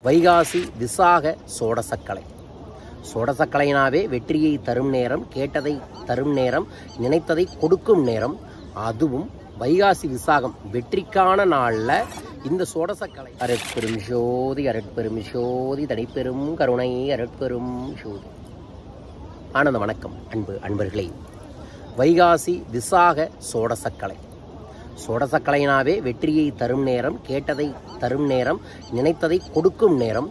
வைகாசி விசாக சோடசக்கலை. சோடசக்கலைனாவே வெற்றியை தரும் நேரம், கேட்டதை தரும் நேரம், நினைத்ததை கொடுக்கும் நேரம். அதுவும் வைகாசி விசாகம் வெற்றிக்கான நாளில் இந்த சோடசக்கலை அருட்பெரும் ஜோதி அருட்பெரும் ஜோதி தனிப்பெரும் கருணை அருட்பெரும் ஜோதி. ஆனந்த வணக்கம் அன்பர்களே. வைகாசி விசாக சோடசக்கலை. சோடசக்கலைனாவே வெற்றியை தரும் நேரம், கேட்டதை தரும் நேரம், நினைத்ததை கொடுக்கும் நேரம்.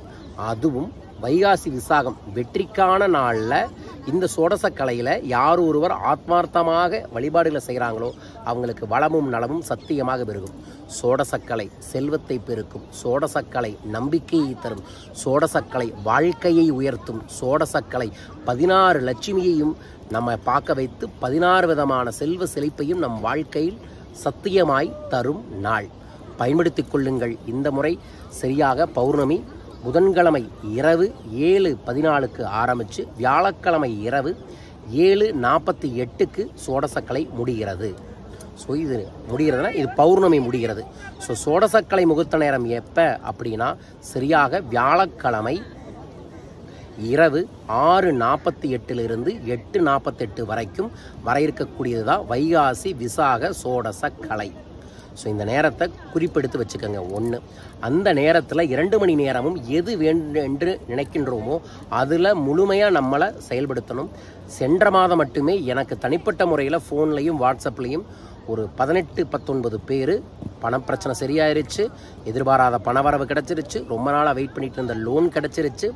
அதுவும் வைகாசி விசாகம் வெற்றிக்கான நாளில் இந்த சோடசக்கலையில் யார் ஒருவர் ஆத்மார்த்தமாக வழிபாடுகளை செய்கிறாங்களோ அவங்களுக்கு வளமும் நலமும் சத்தியமாக பெருகும். சோடசக்கலை செல்வத்தை பெருக்கும். சோடசக்கலை நம்பிக்கையை தரும். சோடசக்கலை வாழ்க்கையை உயர்த்தும். சோடசக்கலை 16 லட்சுமியையும் நம்ம பார்க்க வைத்து 16 விதமான செல்வ செழிப்பையும் நம் வாழ்க்கையில் சத்தியமாய் தரும் நாள். பயன்படுத்திக் கொள்ளுங்கள். இந்த முறை சரியாக பௌர்ணமி புதன்கிழமை இரவு 7:14 ஆரம்பித்து வியாழக்கிழமை இரவு 7:48 சோடசக்கலை முடிகிறது. ஸோ இது முடிகிறதுனா இது பௌர்ணமி முடிகிறது. ஸோ சோடசக்கலை முகூர்த்த நேரம் எப்போ அப்படின்னா சரியாக வியாழக்கிழமை இரவு 6:48 8:48 வரைக்கும் வர இருக்கக்கூடியது தான் வைகாசி விசாக சோடசக்கலை. ஸோ இந்த நேரத்தை குறிப்பெடுத்து வச்சுக்கோங்க. ஒன்று, அந்த நேரத்தில் 2 மணி நேரமும் எது வேண்டும் என்று நினைக்கின்றோமோ அதில் முழுமையாக நம்மளை செயல்படுத்தணும். சென்ற மாதம் மட்டுமே எனக்கு தனிப்பட்ட முறையில் ஃபோன்லையும் வாட்ஸ்அப்லேயும் ஒரு 18-19 பேர் பணப்பிரச்சனை சரியாயிருச்சு, எதிர்பாராத பணவரவு கிடச்சிருச்சு, ரொம்ப நாளாக வெயிட் பண்ணிட்டு இருந்த லோன் கிடச்சிருச்சு,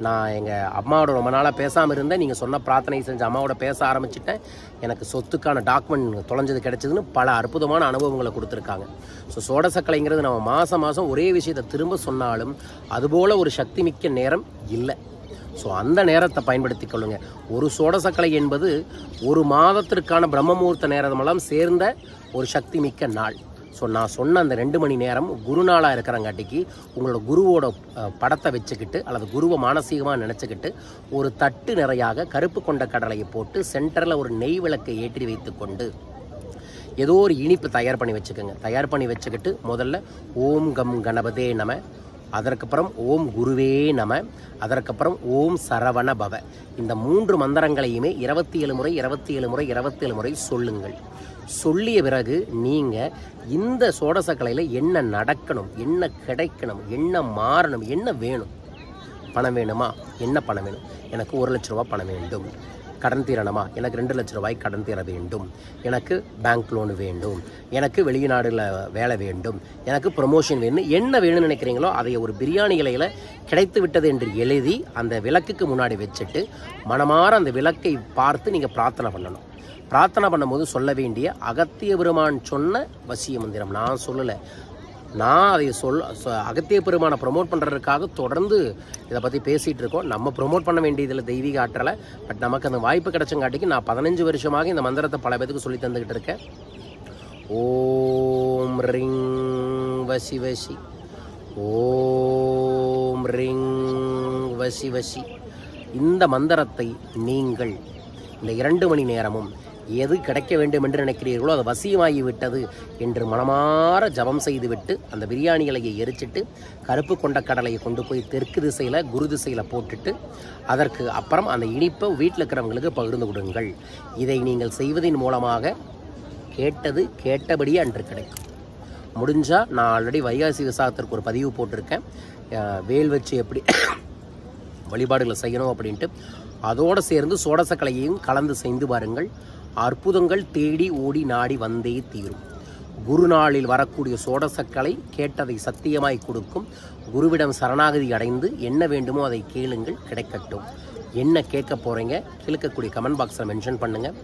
நான் எங்கள் அம்மாவோட ரொம்ப நாளாக பேசாமல் இருந்தேன், நீங்கள் சொன்ன பிரார்த்தனை செஞ்சு அம்மாவோட பேச ஆரம்பிச்சிட்டேன், எனக்கு சொத்துக்கான டாக்குமெண்ட் தொலைஞ்சது கிடச்சிதுன்னு பல அற்புதமான அனுபவங்களை கொடுத்துருக்காங்க. ஸோ சோடசக்கலைங்கிறது நம்ம மாதம் ஒரே விஷயத்தை திரும்ப சொன்னாலும் அதுபோல் ஒரு சக்தி மிக்க நேரம் இல்லை. ஸோ அந்த நேரத்தை பயன்படுத்தி கொள்ளுங்க. ஒரு சோடசக்கலை என்பது ஒரு மாதத்திற்கான பிரம்மமுகூர்த்த நேரமெல்லாம் சேர்ந்த ஒரு சக்தி மிக்க நாள். ஸோ நான் சொன்ன அந்த 2 மணி நேரம் குருநாளாக இருக்கிறங்காட்டிக்கு உங்களோட குருவோட படத்தை வச்சுக்கிட்டு அல்லது குருவை மானசீகமாக நினச்சிக்கிட்டு ஒரு தட்டு நிறையாக கருப்பு கொண்ட கடலையை போட்டு சென்டரில் ஒரு நெய் விளக்கை ஏற்றி வைத்து கொண்டு ஏதோ ஒரு இனிப்பு தயார் பண்ணி வச்சுக்கோங்க. தயார் பண்ணி வச்சுக்கிட்டு முதல்ல ஓம் கம் கணபதே நம, அதற்கப்புறம் ஓம் குருவே நம, அதற்கப்புறம் ஓம் சரவண பவ. இந்த 3 மந்திரங்களையுமே 27 முறை சொல்லுங்கள். சொல்லிய பிறகு நீங்கள் இந்த சோடசக்கலையில் என்ன நடக்கணும், என்ன கிடைக்கணும், என்ன மாறணும், என்ன வேணும். பணம் வேணுமா? என்ன பணம் வேணும்? எனக்கு 1 லட்ச ரூபா பணம் வேண்டும். கடன் தீரணுமா? எனக்கு 2 லட்ச ரூபாய் கடன் தீர வேண்டும். எனக்கு பேங்க் லோன் வேண்டும். எனக்கு வெளிநாடுல வேலை வேண்டும். எனக்கு ப்ரொமோஷன் வேணும். என்ன வேணும்னு நினைக்கிறீங்களோ அதை ஒரு பிரியாணி இலையில் கிடைத்து விட்டது என்று எழுதி அந்த விளக்குக்கு முன்னாடி வச்சுட்டு மனமாற அந்த விளக்கை பார்த்து நீங்கள் பிரார்த்தனை பண்ணணும். பிரார்த்தனை பண்ணும்போது சொல்ல வேண்டிய அகத்திய பெருமான் சொன்ன வசிய மந்திரம் நான் சொல்லலை. நான் அதை அகத்திய பெருமானை ப்ரொமோட் பண்ணுறதுக்காக தொடர்ந்து இதை பற்றி பேசிகிட்டு இருக்கோம். நம்ம ப்ரொமோட் பண்ண வேண்டியதில் தெய்வீக ஆற்றலை. பட் நமக்கு அந்த வாய்ப்பு கிடைச்சங்காட்டிக்கு நான் 15 வருஷமாக இந்த மந்திரத்தை பல பேருக்கு சொல்லி தந்துக்கிட்டு இருக்கேன். ஓம் ரிங் வசி வசி, ஓம் ரிங் வசி வசி. இந்த மந்திரத்தை நீங்கள் இந்த 2 மணி நேரமும் எது கிடைக்க வேண்டும் என்று நினைக்கிறீர்களோ அது வசியமாகி விட்டது என்று மனமாற ஜபம் செய்துவிட்டு அந்த பிரியாணி இலையை எரிச்சிட்டு கருப்பு கொண்ட கடலையை கொண்டு போய் தெற்கு திசையில் குரு திசையில் போட்டுட்டு அதற்கு அப்புறம் அந்த இனிப்பை வீட்டில் இருக்கிறவங்களுக்கு பகிர்ந்து கொடுங்கள். இதை நீங்கள் செய்வதன் மூலமாக கேட்டது கேட்டபடியே அன்று கிடைக்கும். முடிஞ்சால் நான் ஆல்ரெடி வைகாசி விசாகத்திற்கு ஒரு பதிவு போட்டிருக்கேன். வேல் வச்சு எப்படி வழிபாடுகளை செய்யணும் அப்படின்ட்டு. அதோடு சேர்ந்து சோடசக்கலையையும் கலந்து செய்து பாருங்கள். அற்புதங்கள் தேடி ஓடி நாடி வந்தே தீரும். குருநாளில் வரக்கூடிய சோடசக்கலை கேட்டதை சத்தியமாய் கொடுக்கும். குருவிடம் சரணாகதி அடைந்து என்ன வேண்டுமோ அதை கேளுங்கள், கிடைக்கட்டும். என்ன கேட்க போகிறீங்க கேட்கக்கூடிய கமெண்ட் பாக்ஸில் மென்ஷன் பண்ணுங்கள்.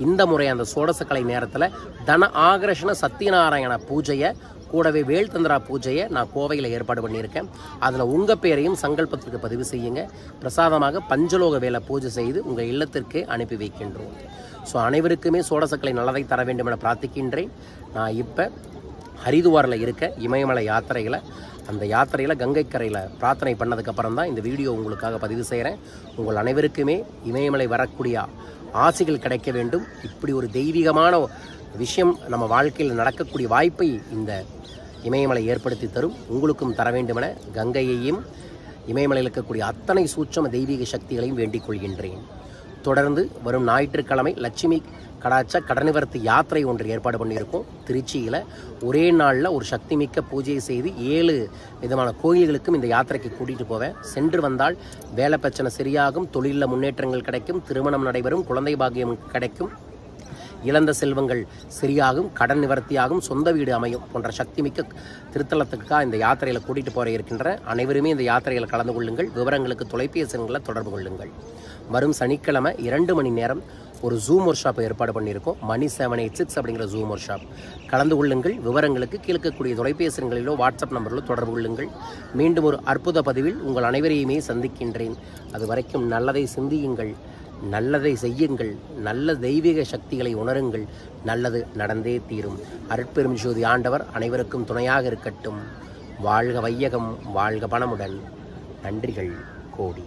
இந்த முறை அந்த சோடசக்கலை நேரத்தில் தன ஆகர்ஷண சத்யநாராயண பூஜையை கூடவே வேல் தந்திரா பூஜையை நான் கோவையில் ஏற்பாடு பண்ணியிருக்கேன். அதில் உங்கள் பேரையும் சங்கல்பத்திற்கு பதிவு செய்யுங்க. பிரசாதமாக பஞ்சலோக வேலை பூஜை செய்து உங்கள் இல்லத்திற்கே அனுப்பி வைக்கின்றோம். ஸோ அனைவருக்குமே சோடசக்கலை நல்லதை தர வேண்டும் என பிரார்த்திக்கின்றேன். நான் இப்போ ஹரிதுவாரில் இருக்க இமயமலை யாத்திரையில் அந்த யாத்திரையில் கங்கை கரையில் பிரார்த்தனை பண்ணதுக்கப்புறம் தான் இந்த வீடியோ உங்களுக்காக பதிவு செய்கிறேன். உங்கள் அனைவருக்குமே இமயமலை வரக்கூடிய ஆசைகள் கிடைக்க வேண்டும். இப்படி ஒரு தெய்வீகமான விஷயம் நம்ம வாழ்க்கையில் நடக்கக்கூடிய வாய்ப்பை இந்த இமயமலை ஏற்படுத்தி தரும். உங்களுக்கும் தர வேண்டுமென கங்கையையும் இமயமலையில் இருக்கக்கூடிய அத்தனை சூட்சம தெய்வீக சக்திகளையும் வேண்டிக் கொள்கின்றேன். தொடர்ந்து வரும் ஞாயிற்றுக்கிழமை லட்சுமி கடாட்ச கடனிவர்த்தி யாத்திரை ஒன்று ஏற்பாடு பண்ணியிருக்கோம். திருச்சியில் ஒரே நாளில் ஒரு சக்தி மிக்க பூஜையை செய்து 7 விதமான கோயில்களுக்கும் இந்த யாத்திரைக்கு கூட்டிகிட்டு போவேன். சென்று வந்தால் வேலை பிரச்சனை சரியாகும், தொழிலில் முன்னேற்றங்கள் கிடைக்கும், திருமணம் நடைபெறும், குழந்தை பாக்கியம் கிடைக்கும், இழந்த செல்வங்கள் சரியாகும், கடன் நிவர்த்தியாகும், சொந்த வீடு அமையும் போன்ற சக்தி மிக்க திருத்தலத்துக்காக இந்த யாத்திரையில் கூட்டிகிட்டு போகிற இருக்கின்ற அனைவருமே இந்த யாத்திரையில் கலந்து கொள்ளுங்கள். விவரங்களுக்கு தொலைபேசி எண்களை தொடர்பு கொள்ளுங்கள். வரும் சனிக்கிழமை 2 மணி நேரம் ஒரு ஜூம் ஒர்க் ஷாப் ஏற்பாடு பண்ணியிருக்கோம். மணி 786 அப்படிங்கிற ஜூம் ஒர்க் ஷாப். கலந்து கொள்ளுங்கள். விவரங்களுக்கு கீழ்க்கக்கூடிய தொலைபேசி எண்களிலோ வாட்ஸ்அப் நம்பரிலோ தொடர்பு கொள்ளுங்கள். மீண்டும் ஒரு அற்புத பதிவில் உங்கள் அனைவரையுமே சந்திக்கின்றேன். அது வரைக்கும் நல்லதை சிந்தியுங்கள், நல்லதை செய்யுங்கள், நல்ல தெய்வீக சக்திகளை உணருங்கள். நல்லது நடந்தே தீரும். அருட்பெரும் ஜோதி ஆண்டவர் அனைவருக்கும் துணையாக இருக்கட்டும். வாழ்க வையகம், வாழ்க பணமுடன். நன்றிகள் கோடி.